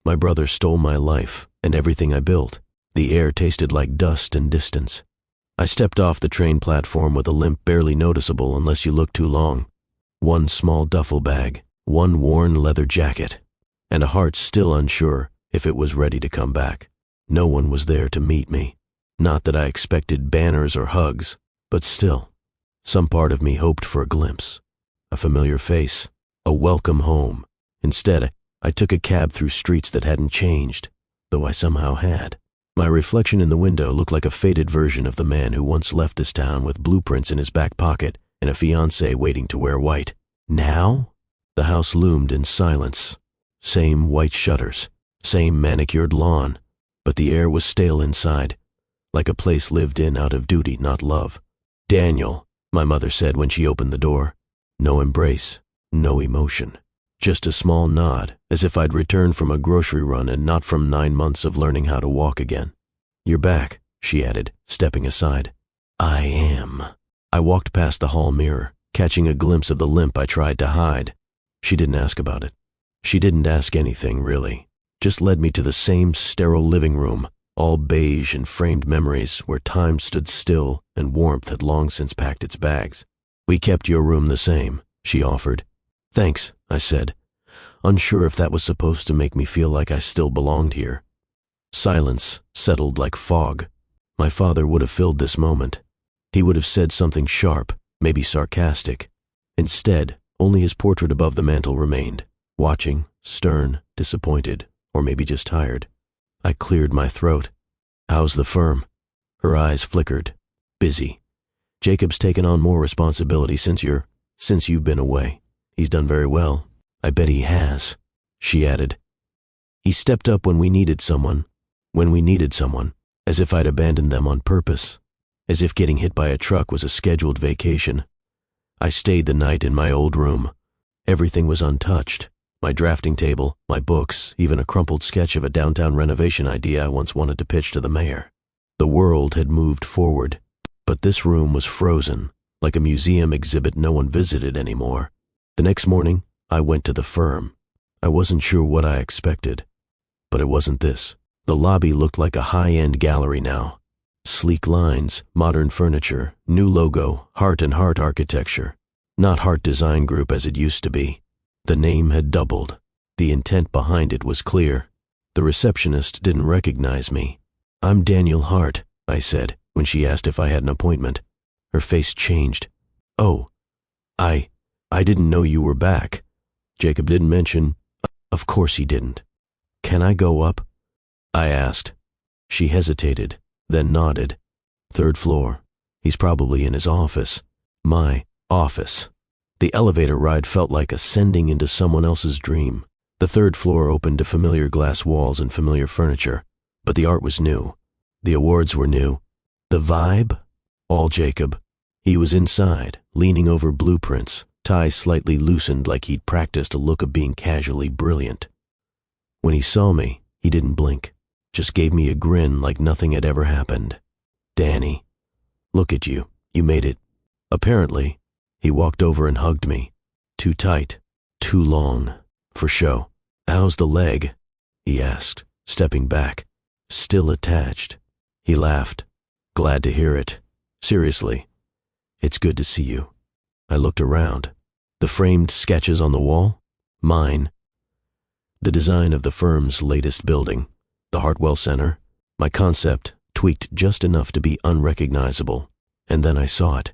My brother stole my life and everything I built. The air tasted like dust and distance. I stepped off the train platform with a limp barely noticeable unless you look too long. One small duffel bag, one worn leather jacket, and a heart still unsure if it was ready to come back. No one was there to meet me. Not that I expected banners or hugs, but still, some part of me hoped for a glimpse, a familiar face, a welcome home. Instead, I took a cab through streets that hadn't changed, though I somehow had. My reflection in the window looked like a faded version of the man who once left this town with blueprints in his back pocket and a fiancée waiting to wear white. Now? The house loomed in silence. Same white shutters, same manicured lawn, but the air was stale inside, like a place lived in out of duty, not love. "Daniel," my mother said when she opened the door. No embrace, no emotion. Just a small nod, as if I'd returned from a grocery run and not from 9 months of learning how to walk again. "You're back," she added, stepping aside. "I am." I walked past the hall mirror, catching a glimpse of the limp I tried to hide. She didn't ask about it. She didn't ask anything, really. Just led me to the same sterile living room, all beige and framed memories where time stood still and warmth had long since packed its bags. "We kept your room the same," she offered. "Thanks," I said, unsure if that was supposed to make me feel like I still belonged here. Silence settled like fog. My father would have filled this moment. He would have said something sharp, maybe sarcastic. Instead, only his portrait above the mantel remained, watching, stern, disappointed, or maybe just tired. I cleared my throat. "How's the firm?" Her eyes flickered. "Busy. Jacob's taken on more responsibility since you've been away. He's done very well. I bet he has," she added. "He stepped up when we needed someone, as if I'd abandoned them on purpose, as if getting hit by a truck was a scheduled vacation. I stayed the night in my old room. Everything was untouched. My drafting table, my books, even a crumpled sketch of a downtown renovation idea I once wanted to pitch to the mayor. The world had moved forward, but this room was frozen, like a museum exhibit no one visited anymore. The next morning, I went to the firm. I wasn't sure what I expected, but it wasn't this. The lobby looked like a high-end gallery now. Sleek lines, modern furniture, new logo, Hart and Hart architecture. Not Hart Design Group as it used to be. The name had doubled. The intent behind it was clear. The receptionist didn't recognize me. "I'm Daniel Hart," I said, when she asked if I had an appointment. Her face changed. "Oh, I didn't know you were back. Jacob didn't mention." "Of course he didn't." "Can I go up?" I asked. She hesitated, then nodded. "3rd floor. He's probably in his office." My office. The elevator ride felt like ascending into someone else's dream. The 3rd floor opened to familiar glass walls and familiar furniture, but the art was new. The awards were new. The vibe? All Jacob. He was inside, leaning over blueprints, tie slightly loosened like he'd practiced a look of being casually brilliant. When he saw me, he didn't blink, just gave me a grin like nothing had ever happened. "Danny, look at you. You made it." Apparently, he walked over and hugged me. Too tight, too long, for show. "How's the leg?" he asked, stepping back. "Still attached." He laughed. "Glad to hear it. Seriously, it's good to see you." I looked around. The framed sketches on the wall? Mine. The design of the firm's latest building, the Hartwell Center. My concept, tweaked just enough to be unrecognizable. And then I saw it.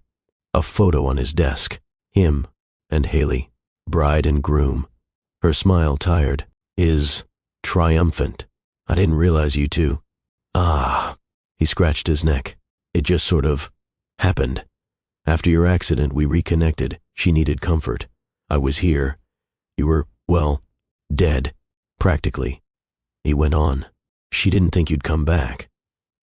A photo on his desk. Him and Haley, bride and groom. Her smile tired, his triumphant. "I didn't realize you two." "Ah." He scratched his neck. "It just sort of happened. After your accident, we reconnected. She needed comfort. I was here. You were, well, dead. Practically." He went on. "She didn't think you'd come back.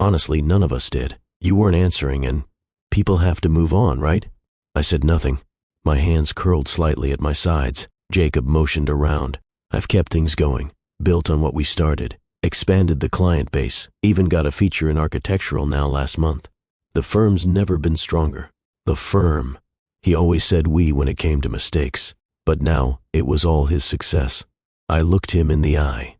Honestly, none of us did. You weren't answering, and people have to move on, right?" I said nothing. My hands curled slightly at my sides. Jacob motioned around. "I've kept things going, built on what we started, expanded the client base, even got a feature in architectural now last month. The firm's never been stronger. The firm." He always said we when it came to mistakes, but now it was all his success. I looked him in the eye.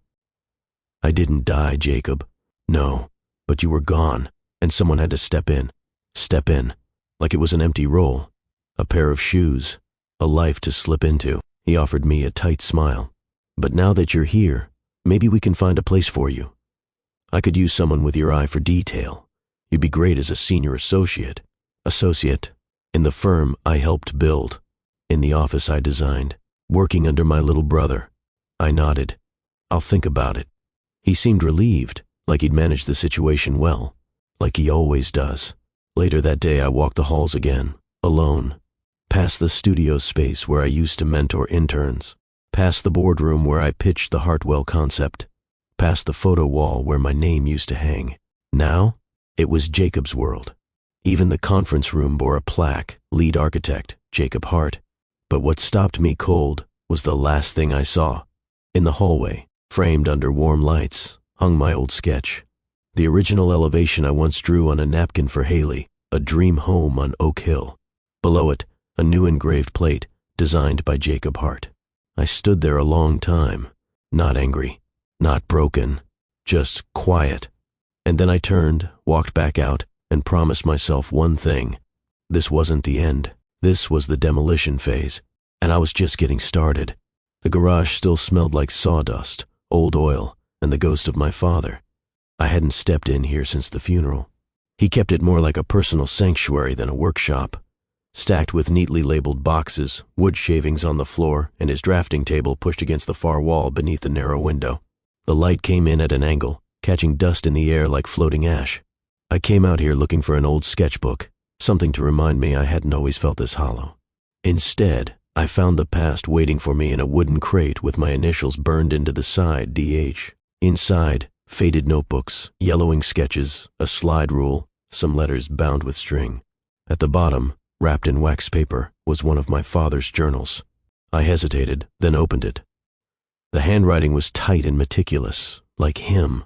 I didn't die, Jacob. No, but you were gone, and someone had to step in. Step in, like it was an empty role. A pair of shoes, a life to slip into. He offered me a tight smile. But now that you're here, maybe we can find a place for you. I could use someone with your eye for detail. You'd be great as a senior associate. In the firm I helped build. In the office I designed. Working under my little brother. I nodded. I'll think about it. He seemed relieved, like he'd managed the situation well, like he always does. Later that day I walked the halls again, alone. Past the studio space where I used to mentor interns. Past the boardroom where I pitched the Hartwell concept. Past the photo wall where my name used to hang. Now, it was Jacob's world. Even the conference room bore a plaque, lead architect, Jacob Hart. But what stopped me cold was the last thing I saw. In the hallway, framed under warm lights, hung my old sketch. The original elevation I once drew on a napkin for Haley, a dream home on Oak Hill. Below it, a new engraved plate, designed by Jacob Hart. I stood there a long time, not angry, not broken, just quiet. And then I turned, walked back out, and promised myself one thing. This wasn't the end. This was the demolition phase, and I was just getting started. The garage still smelled like sawdust, old oil, and the ghost of my father. I hadn't stepped in here since the funeral. He kept it more like a personal sanctuary than a workshop. Stacked with neatly labeled boxes, wood shavings on the floor, and his drafting table pushed against the far wall beneath the narrow window. The light came in at an angle, catching dust in the air like floating ash. I came out here looking for an old sketchbook, something to remind me I hadn't always felt this hollow. Instead, I found the past waiting for me in a wooden crate with my initials burned into the side, DH. Inside, faded notebooks, yellowing sketches, a slide rule, some letters bound with string. At the bottom, wrapped in wax paper, was one of my father's journals. I hesitated, then opened it. The handwriting was tight and meticulous, like him.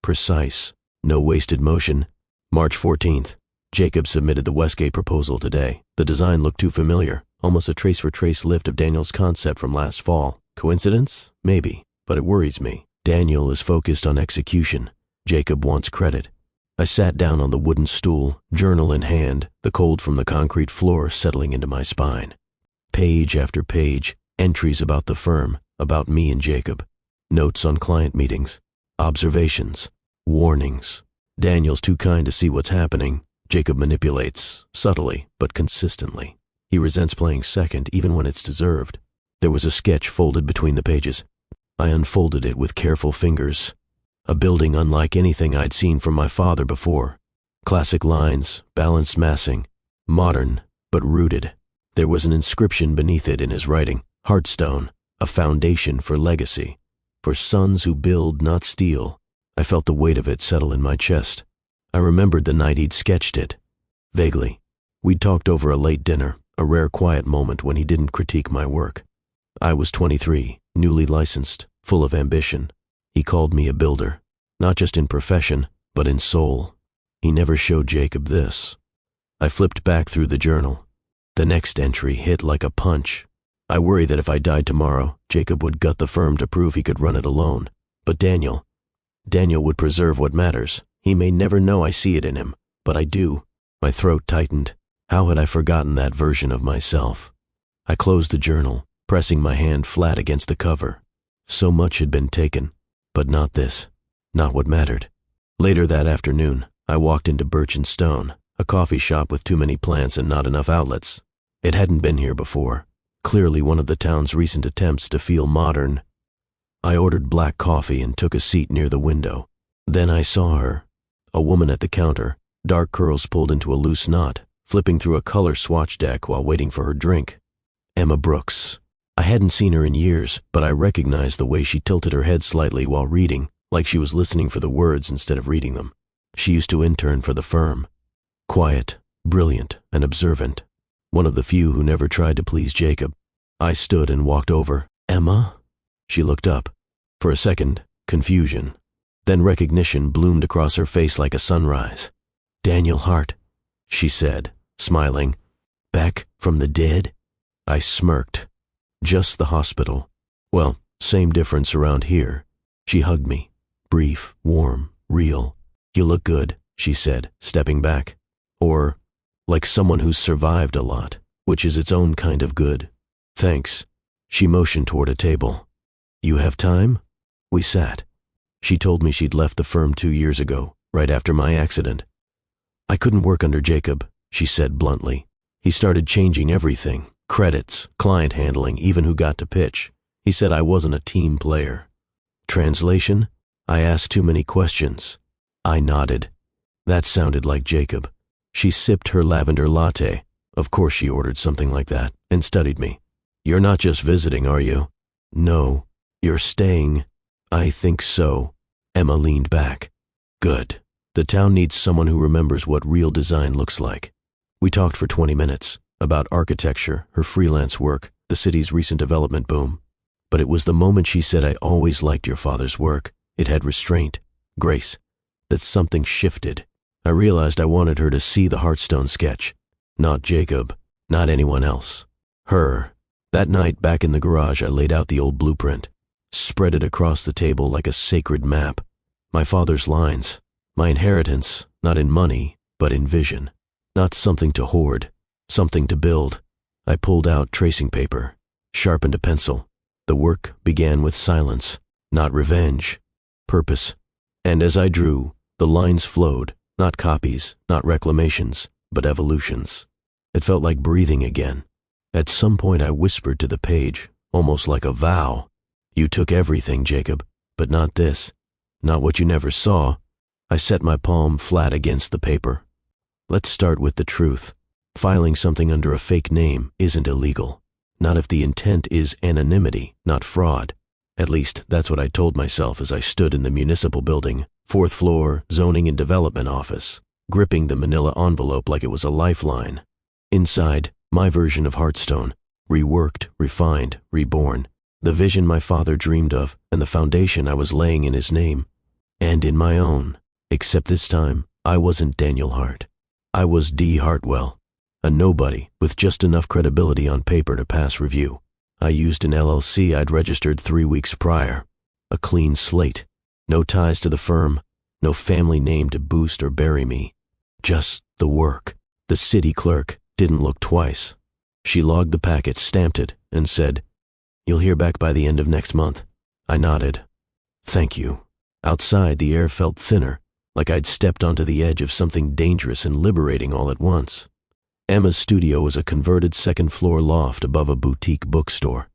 Precise, no wasted motion. March 14th. Jacob submitted the Westgate proposal today. The design looked too familiar, almost a trace-for-trace lift of Daniel's concept from last fall. Coincidence? Maybe, but it worries me. Daniel is focused on execution. Jacob wants credit. I sat down on the wooden stool, journal in hand, the cold from the concrete floor settling into my spine. Page after page, entries about the firm, about me and Jacob. Notes on client meetings, observations, warnings. Daniel's too kind to see what's happening. Jacob manipulates, subtly, but consistently. He resents playing second, even when it's deserved. There was a sketch folded between the pages. I unfolded it with careful fingers. A building unlike anything I'd seen from my father before. Classic lines, balanced massing, modern, but rooted. There was an inscription beneath it in his writing, Heartstone, a foundation for legacy, for sons who build, not steal. I felt the weight of it settle in my chest. I remembered the night he'd sketched it. Vaguely. We'd talked over a late dinner, a rare quiet moment when he didn't critique my work. I was 23, newly licensed, full of ambition. He called me a builder, not just in profession, but in soul. He never showed Jacob this. I flipped back through the journal. The next entry hit like a punch. I worry that if I died tomorrow, Jacob would gut the firm to prove he could run it alone. But Daniel would preserve what matters. He may never know I see it in him, but I do. My throat tightened. How had I forgotten that version of myself? I closed the journal, pressing my hand flat against the cover. So much had been taken, but not this, not what mattered. Later that afternoon, I walked into Birch and Stone, a coffee shop with too many plants and not enough outlets. It hadn't been here before, clearly one of the town's recent attempts to feel modern. I ordered black coffee and took a seat near the window. Then I saw her, a woman at the counter, dark curls pulled into a loose knot, flipping through a color swatch deck while waiting for her drink. Emma Brooks. I hadn't seen her in years, but I recognized the way she tilted her head slightly while reading, like she was listening for the words instead of reading them. She used to intern for the firm. Quiet, brilliant, and observant. One of the few who never tried to please Jacob. I stood and walked over. Emma? She looked up. For a second, confusion. Then recognition bloomed across her face like a sunrise. Daniel Hart, she said, smiling. Back from the dead? I smirked. Just the hospital. Well, same difference around here. She hugged me, Brief, warm, real. You look good, she said, stepping back. Or, like someone who's survived a lot, which is its own kind of good. Thanks. She motioned toward a table. You have time? We sat. She told me she'd left the firm 2 years ago, right after my accident. I couldn't work under Jacob, she said bluntly. He started changing everything. Credits, client handling, even who got to pitch. He said I wasn't a team player. Translation? I asked too many questions. I nodded. That sounded like Jacob. She sipped her lavender latte. Of course she ordered something like that, and studied me. You're not just visiting, are you? No. You're staying. I think so. Emma leaned back. Good. The town needs someone who remembers what real design looks like. We talked for 20 minutes, about architecture, her freelance work, the city's recent development boom. But it was the moment she said, I always liked your father's work. It had restraint, grace, that something shifted. I realized I wanted her to see the Heartstone sketch. Not Jacob, not anyone else. Her. That night, back in the garage, I laid out the old blueprint, spread it across the table like a sacred map. My father's lines, my inheritance, not in money, but in vision. Not something to hoard, something to build. I pulled out tracing paper, sharpened a pencil. The work began with silence, not revenge, purpose. And as I drew, the lines flowed, not copies, not reclamations, but evolutions. It felt like breathing again. At some point I whispered to the page, almost like a vow. You took everything, Jacob, but not this. Not what you never saw. I set my palm flat against the paper. Let's start with the truth. Filing something under a fake name isn't illegal. Not if the intent is anonymity, not fraud. At least, that's what I told myself as I stood in the municipal building, 4th floor, zoning and development office, gripping the manila envelope like it was a lifeline. Inside, my version of Heartstone, reworked, refined, reborn. The vision my father dreamed of, and the foundation I was laying in his name. And in my own. Except this time, I wasn't Daniel Hart. I was D. Hartwell, a nobody with just enough credibility on paper to pass review. I used an LLC I'd registered 3 weeks prior. A clean slate. No ties to the firm. No family name to boost or bury me. Just the work. The city clerk didn't look twice. She logged the packet, stamped it, and said, You'll hear back by the end of next month. I nodded. Thank you. Outside, the air felt thinner, like I'd stepped onto the edge of something dangerous and liberating all at once. Emma's studio was a converted second-floor loft above a boutique bookstore.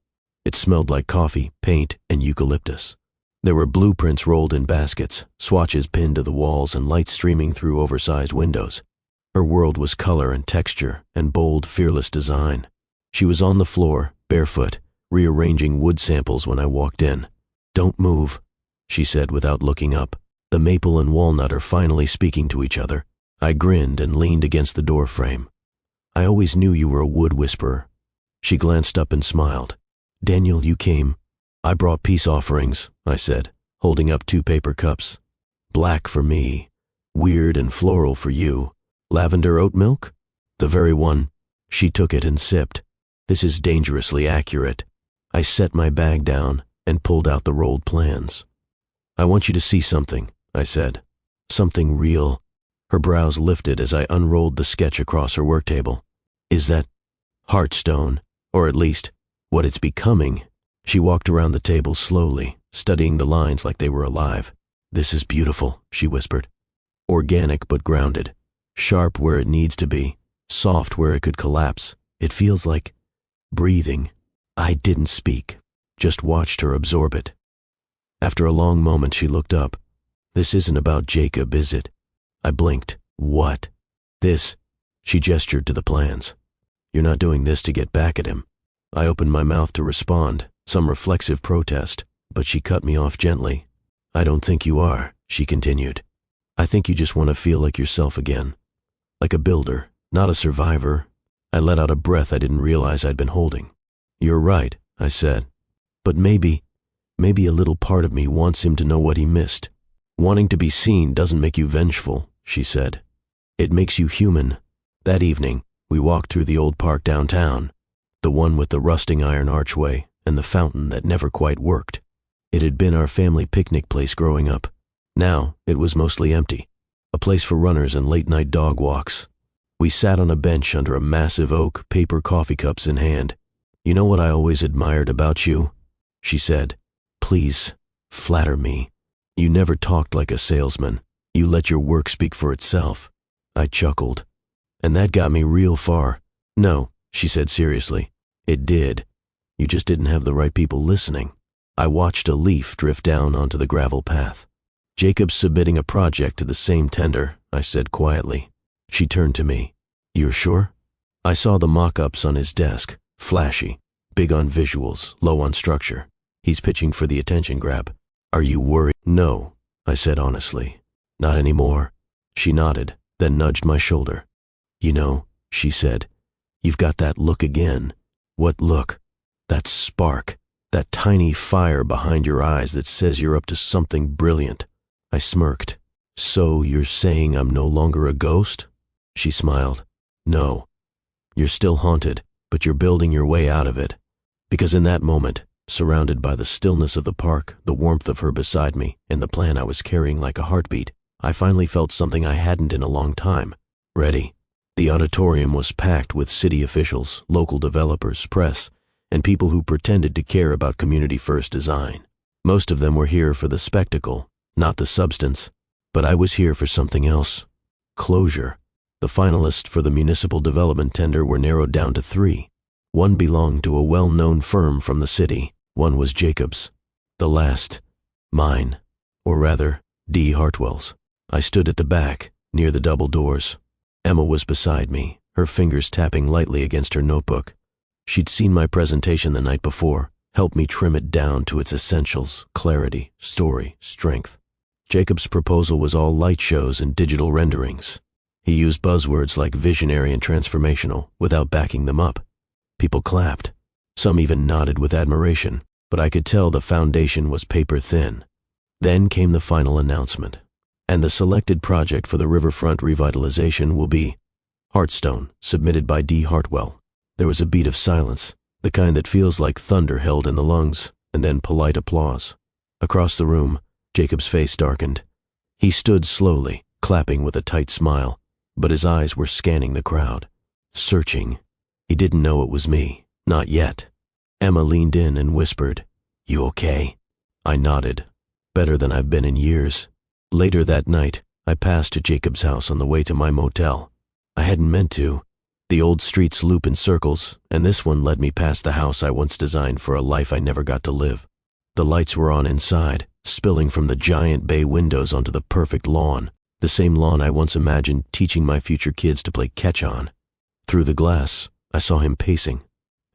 It smelled like coffee, paint, and eucalyptus. There were blueprints rolled in baskets, swatches pinned to the walls, and light streaming through oversized windows. Her world was color and texture and bold, fearless design. She was on the floor, barefoot, rearranging wood samples when I walked in. Don't move, she said without looking up. The maple and walnut are finally speaking to each other. I grinned and leaned against the door frame. I always knew you were a wood whisperer. She glanced up and smiled. Daniel, you came. I brought peace offerings, I said, holding up 2 paper cups. Black for me. Weird and floral for you. Lavender oat milk? The very one. She took it and sipped. This is dangerously accurate. I set my bag down and pulled out the rolled plans. I want you to see something, I said. Something real. Her brows lifted as I unrolled the sketch across her work table. Is that Heartstone, or at least what it's becoming? She walked around the table slowly, studying the lines like they were alive. This is beautiful, she whispered. Organic but grounded. Sharp where it needs to be. Soft where it could collapse. It feels like breathing. I didn't speak, just watched her absorb it. After a long moment, she looked up. This isn't about Jacob, is it? I blinked. What? This. She gestured to the plans. You're not doing this to get back at him. I opened my mouth to respond, some reflexive protest, but she cut me off gently. I don't think you are, she continued. I think you just want to feel like yourself again. Like a builder, not a survivor. I let out a breath I didn't realize I'd been holding. You're right, I said. But maybe a little part of me wants him to know what he missed. Wanting to be seen doesn't make you vengeful, she said. It makes you human. That evening, we walked through the old park downtown, the one with the rusting iron archway and the fountain that never quite worked. It had been our family picnic place growing up, Now, it was mostly empty, a place for runners and late-night dog walks. We sat on a bench under a massive oak, paper coffee cups in hand. "You know what I always admired about you?" she said. "Please, flatter me. You never talked like a salesman. You let your work speak for itself." I chuckled. "And that got me real far." "No," she said seriously. "It did. You just didn't have the right people listening." I watched a leaf drift down onto the gravel path. "Jacob's submitting a project to the same tender," I said quietly. She turned to me. "You're sure?" I saw the mock-ups on his desk, flashy, big on visuals, low on structure. He's pitching for the attention grab. "Are you worried?" "No," I said honestly. "Not anymore." She nodded, then nudged my shoulder. "You know," she said, "you've got that look again." "What look?" "That spark, that tiny fire behind your eyes that says you're up to something brilliant." I smirked. "So you're saying I'm no longer a ghost?" She smiled. "No. You're still haunted, but you're building your way out of it." Because in that moment, surrounded by the stillness of the park, the warmth of her beside me, and the plan I was carrying like a heartbeat, I finally felt something I hadn't in a long time. Ready. The auditorium was packed with city officials, local developers, press, and people who pretended to care about community-first design. Most of them were here for the spectacle, not the substance. But I was here for something else. Closure. The finalists for the municipal development tender were narrowed down to 3. One belonged to a well-known firm from the city. One was Jacob's. The last, mine. Or rather, D. Hartwell's. I stood at the back, near the double doors. Emma was beside me, her fingers tapping lightly against her notebook. She'd seen my presentation the night before, helped me trim it down to its essentials: clarity, story, strength. Jacob's proposal was all light shows and digital renderings. He used buzzwords like visionary and transformational without backing them up. People clapped. Some even nodded with admiration, but I could tell the foundation was paper thin. Then came the final announcement. And the selected project for the riverfront revitalization will be Heartstone, submitted by D. Hartwell. There was a beat of silence, the kind that feels like thunder held in the lungs, and then polite applause. Across the room, Jacob's face darkened. He stood slowly, clapping with a tight smile, but his eyes were scanning the crowd, searching. He didn't know it was me, not yet. Emma leaned in and whispered, "You okay?" I nodded. "Better than I've been in years." Later that night, I passed to Jacob's house on the way to my motel. I hadn't meant to. The old streets loop in circles, and this one led me past the house I once designed for a life I never got to live. The lights were on inside, spilling from the giant bay windows onto the perfect lawn, the same lawn I once imagined teaching my future kids to play catch on. Through the glass, I saw him pacing,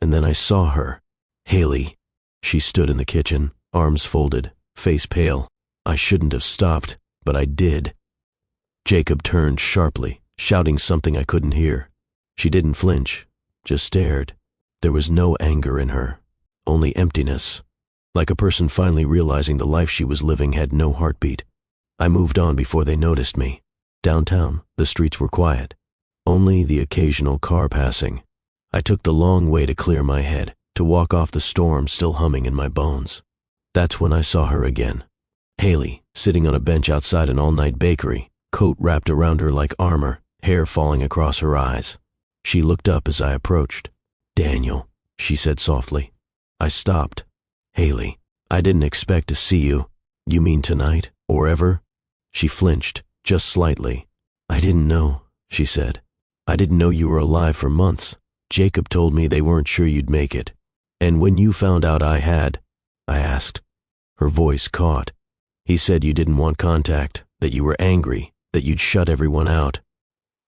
and then I saw her. Haley. She stood in the kitchen, arms folded, face pale. I shouldn't have stopped, but I did. Jacob turned sharply, shouting something I couldn't hear. She didn't flinch, just stared. There was no anger in her, only emptiness, like a person finally realizing the life she was living had no heartbeat. I moved on before they noticed me. Downtown, the streets were quiet, only the occasional car passing. I took the long way to clear my head, to walk off the storm still humming in my bones. That's when I saw her again. Haley, sitting on a bench outside an all-night bakery, coat wrapped around her like armor, hair falling across her eyes. She looked up as I approached. "Daniel," she said softly. I stopped. "Haley, I didn't expect to see you." "You mean tonight, or ever?" She flinched, just slightly. "I didn't know," she said. "I didn't know you were alive for months. Jacob told me they weren't sure you'd make it." "And when you found out I had?" I asked. Her voice caught. "He said you didn't want contact, that you were angry, that you'd shut everyone out."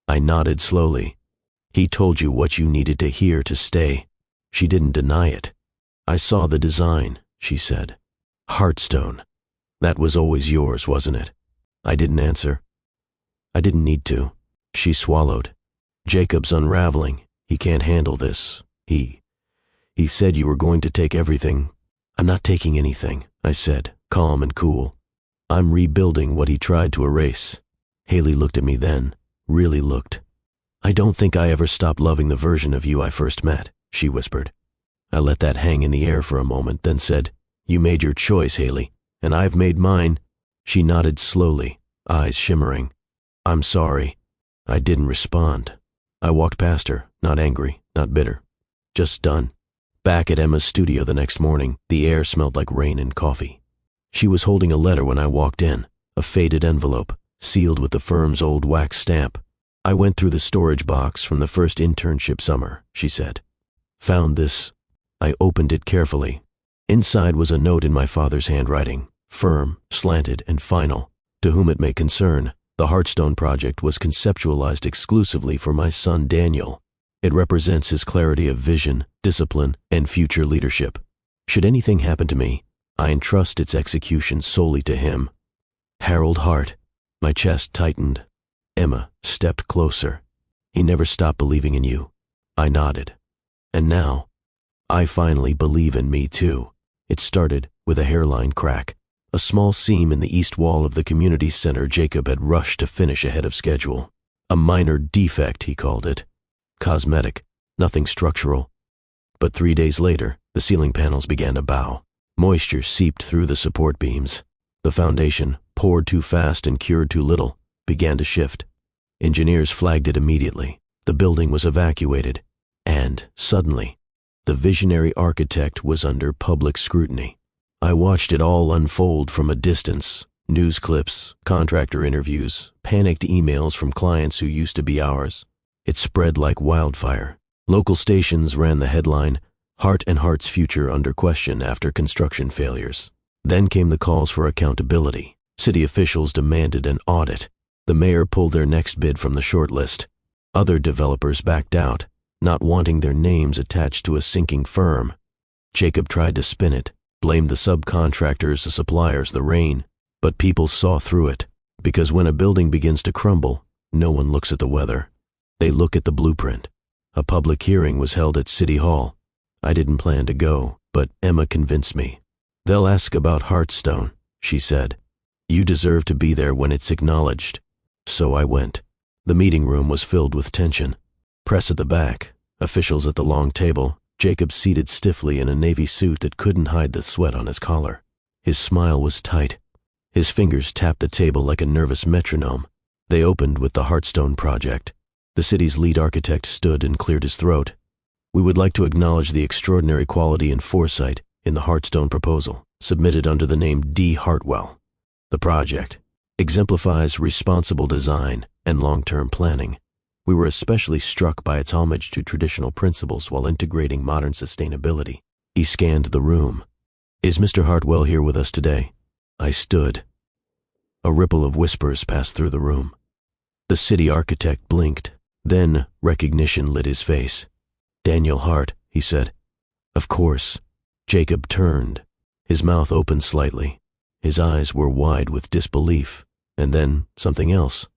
I nodded slowly. "He told you what you needed to hear to stay." She didn't deny it. "I saw the design," she said. "Heartstone. That was always yours, wasn't it?" I didn't answer. I didn't need to. She swallowed. "Jacob's unraveling. He can't handle this. He said you were going to take everything." "I'm not taking anything," I said, calm and cool. "I'm rebuilding what he tried to erase." Haley looked at me then, really looked. "I don't think I ever stopped loving the version of you I first met," she whispered. I let that hang in the air for a moment, then said, "You made your choice, Haley, and I've made mine." She nodded slowly, eyes shimmering. "I'm sorry." I didn't respond. I walked past her, not angry, not bitter. Just done. Back at Emma's studio the next morning, the air smelled like rain and coffee. She was holding a letter when I walked in, a faded envelope, sealed with the firm's old wax stamp. "I went through the storage box from the first internship summer," she said. "Found this." I opened it carefully. Inside was a note in my father's handwriting, firm, slanted, and final. "To whom it may concern, the Heartstone project was conceptualized exclusively for my son Daniel. It represents his clarity of vision, discipline, and future leadership. Should anything happen to me, I entrust its execution solely to him. Harold Hart." My chest tightened. Emma stepped closer. "He never stopped believing in you." I nodded. "And now, I finally believe in me too." It started with a hairline crack, a small seam in the east wall of the community center Jacob had rushed to finish ahead of schedule. A minor defect, he called it. Cosmetic, nothing structural. But 3 days later, the ceiling panels began to bow. Moisture seeped through the support beams. The foundation, poured too fast and cured too little, began to shift. Engineers flagged it immediately. The building was evacuated. And, suddenly, the visionary architect was under public scrutiny. I watched it all unfold from a distance. News clips, contractor interviews, panicked emails from clients who used to be ours. It spread like wildfire. Local stations ran the headline, "Hart and Hart's future under question after construction failures." Then came the calls for accountability. City officials demanded an audit. The mayor pulled their next bid from the shortlist. Other developers backed out, not wanting their names attached to a sinking firm. Jacob tried to spin it, blamed the subcontractors, the suppliers, the rain. But people saw through it, because when a building begins to crumble, no one looks at the weather. They look at the blueprint. A public hearing was held at City Hall. I didn't plan to go, but Emma convinced me. "They'll ask about Heartstone," she said. "You deserve to be there when it's acknowledged." So I went. The meeting room was filled with tension. Press at the back, officials at the long table, Jacob seated stiffly in a navy suit that couldn't hide the sweat on his collar. His smile was tight. His fingers tapped the table like a nervous metronome. They opened with the Heartstone project. The city's lead architect stood and cleared his throat. "We would like to acknowledge the extraordinary quality and foresight in the Heartstone proposal, submitted under the name D. Hartwell. The project exemplifies responsible design and long-term planning. We were especially struck by its homage to traditional principles while integrating modern sustainability." He scanned the room. "Is Mr. Hartwell here with us today?" I stood. A ripple of whispers passed through the room. The city architect blinked. Then recognition lit his face. "Daniel Hart," he said. "Of course." Jacob turned. His mouth opened slightly. His eyes were wide with disbelief, and then something else.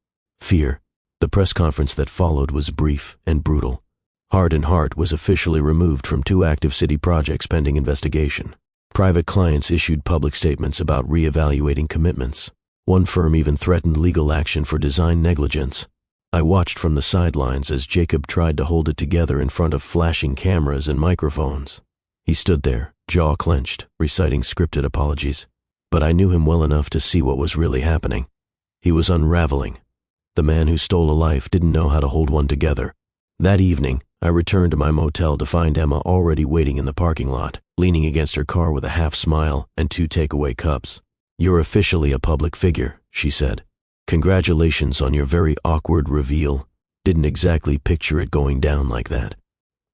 Fear. The press conference that followed was brief and brutal. Hart and Hart was officially removed from 2 active city projects pending investigation. Private clients issued public statements about reevaluating commitments. One firm even threatened legal action for design negligence. I watched from the sidelines as Jacob tried to hold it together in front of flashing cameras and microphones. He stood there, jaw clenched, reciting scripted apologies. But I knew him well enough to see what was really happening. He was unraveling. The man who stole a life didn't know how to hold one together. That evening, I returned to my motel to find Emma already waiting in the parking lot, leaning against her car with a half smile and 2 takeaway cups. "You're officially a public figure," she said. "Congratulations on your very awkward reveal. Didn't exactly picture it going down like that."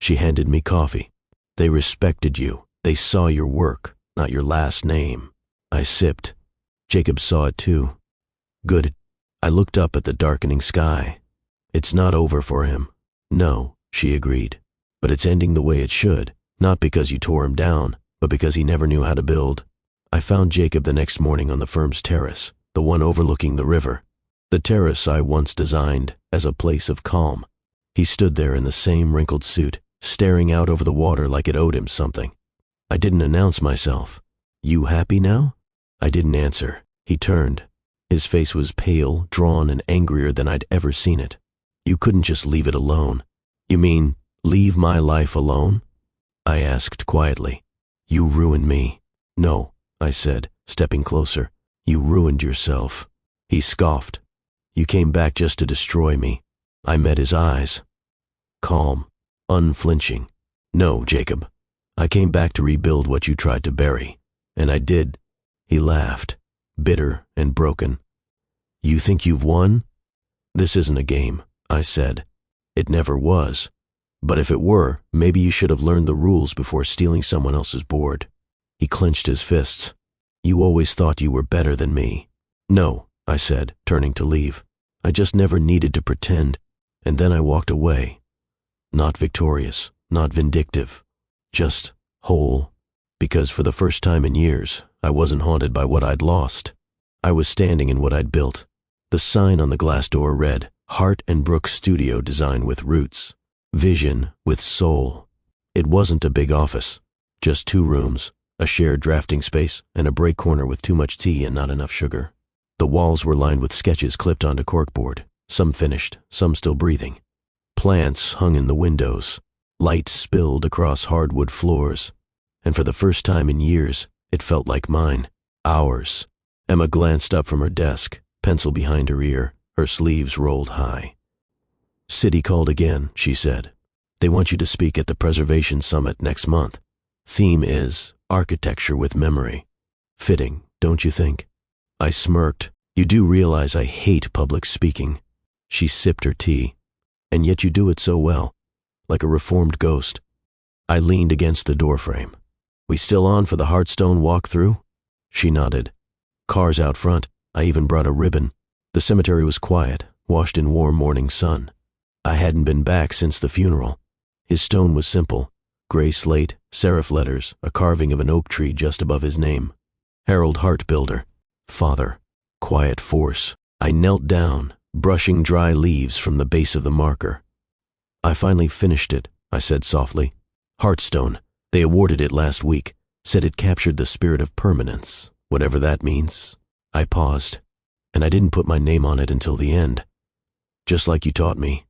She handed me coffee. "They respected you. They saw your work, not your last name." I sipped. Jacob saw it too. "Good." I looked up at the darkening sky. "It's not over for him." "No," she agreed. "But it's ending the way it should, not because you tore him down, but because he never knew how to build." I found Jacob the next morning on the firm's terrace, the one overlooking the river. The terrace I once designed as a place of calm. He stood there in the same wrinkled suit, staring out over the water like it owed him something. I didn't announce myself. "You happy now?" I didn't answer. He turned. His face was pale, drawn, and angrier than I'd ever seen it. "You couldn't just leave it alone." "You mean, leave my life alone?" I asked quietly. "You ruined me." "No," I said, stepping closer. You ruined yourself. He scoffed. You came back just to destroy me. I met his eyes. Calm, unflinching. No, Jacob. I came back to rebuild what you tried to bury. And I did. He laughed, bitter and broken. You think you've won? This isn't a game, I said. It never was. But if it were, maybe you should have learned the rules before stealing someone else's board. He clenched his fists. You always thought you were better than me. No, I said, turning to leave. I just never needed to pretend. And then I walked away. Not victorious, not vindictive, just whole. Because for the first time in years, I wasn't haunted by what I'd lost. I was standing in what I'd built. The sign on the glass door read, Hart and Brooks Studio Design with Roots. Vision with soul. It wasn't a big office. Just 2 rooms, a shared drafting space, and a break corner with too much tea and not enough sugar. The walls were lined with sketches clipped onto corkboard, some finished, some still breathing. Plants hung in the windows. Light spilled across hardwood floors. And for the first time in years, it felt like mine. Ours. Emma glanced up from her desk, pencil behind her ear, her sleeves rolled high. City called again, she said. They want you to speak at the Preservation Summit next month. Theme is Architecture with Memory. Fitting, don't you think? I smirked. You do realize I hate public speaking. She sipped her tea. And yet you do it so well, like a reformed ghost. I leaned against the doorframe. We still on for the Heartstone walk-through? She nodded. Cars out front. I even brought a ribbon. The cemetery was quiet, washed in warm morning sun. I hadn't been back since the funeral. His stone was simple. Gray slate, serif letters, a carving of an oak tree just above his name. Harold Hart Builder. Father. Quiet force. I knelt down, brushing dry leaves from the base of the marker. I finally finished it, I said softly. Heartstone. They awarded it last week. Said it captured the spirit of permanence, whatever that means. I paused, and I didn't put my name on it until the end. Just like you taught me.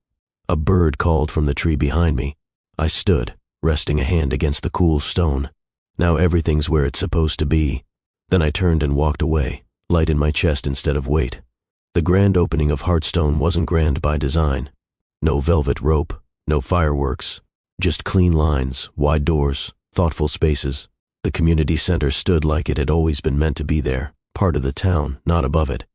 A bird called from the tree behind me. I stood, resting a hand against the cool stone. Now everything's where it's supposed to be. Then I turned and walked away, light in my chest instead of weight. The grand opening of Heartstone wasn't grand by design. No velvet rope, no fireworks, just clean lines, wide doors, thoughtful spaces. The community center stood like it had always been meant to be there, part of the town, not above it.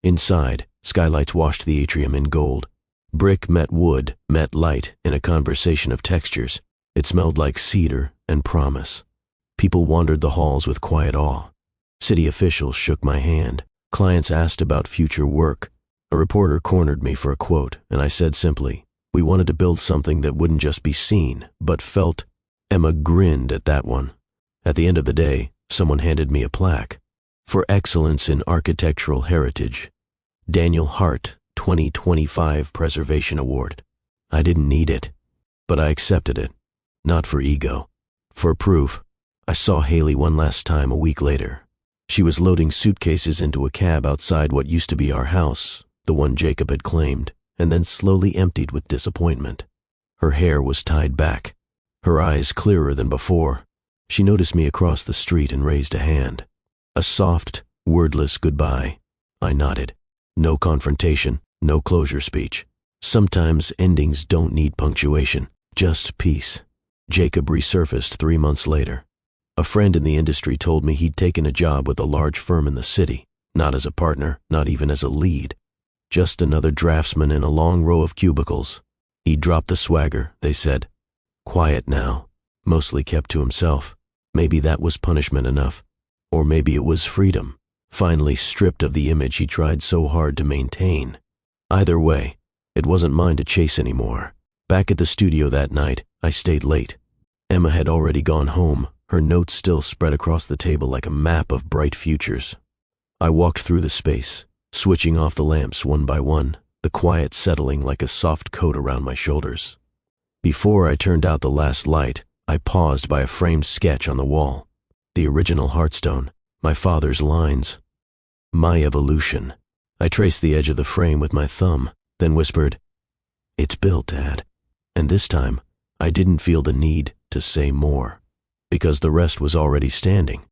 Inside, skylights washed the atrium in gold. Brick met wood, met light in a conversation of textures. It smelled like cedar and promise. People wandered the halls with quiet awe. City officials shook my hand. Clients asked about future work. A reporter cornered me for a quote, and I said simply, we wanted to build something that wouldn't just be seen, but felt. Emma grinned at that one. At the end of the day, someone handed me a plaque. For Excellence in Architectural Heritage. Daniel Hart, 2025 Preservation Award. I didn't need it, but I accepted it. Not for ego. For proof. I saw Haley one last time a week later. She was loading suitcases into a cab outside what used to be our house, the one Jacob had claimed, and then slowly emptied with disappointment. Her hair was tied back, her eyes clearer than before. She noticed me across the street and raised a hand. A soft, wordless goodbye. I nodded. No confrontation, no closure speech. Sometimes endings don't need punctuation, just peace. Jacob resurfaced 3 months later. A friend in the industry told me he'd taken a job with a large firm in the city, not as a partner, not even as a lead. Just another draftsman in a long row of cubicles. He'd dropped the swagger, they said. Quiet now, mostly kept to himself. Maybe that was punishment enough. Or maybe it was freedom, finally stripped of the image he tried so hard to maintain. Either way, it wasn't mine to chase anymore. Back at the studio that night, I stayed late. Emma had already gone home, her notes still spread across the table like a map of bright futures. I walked through the space, switching off the lamps one by one, the quiet settling like a soft coat around my shoulders. Before I turned out the last light, I paused by a framed sketch on the wall. The original Heartstone, my father's lines. My evolution. I traced the edge of the frame with my thumb, then whispered, "It's built, Dad." And this time, I didn't feel the need to say more, because the rest was already standing.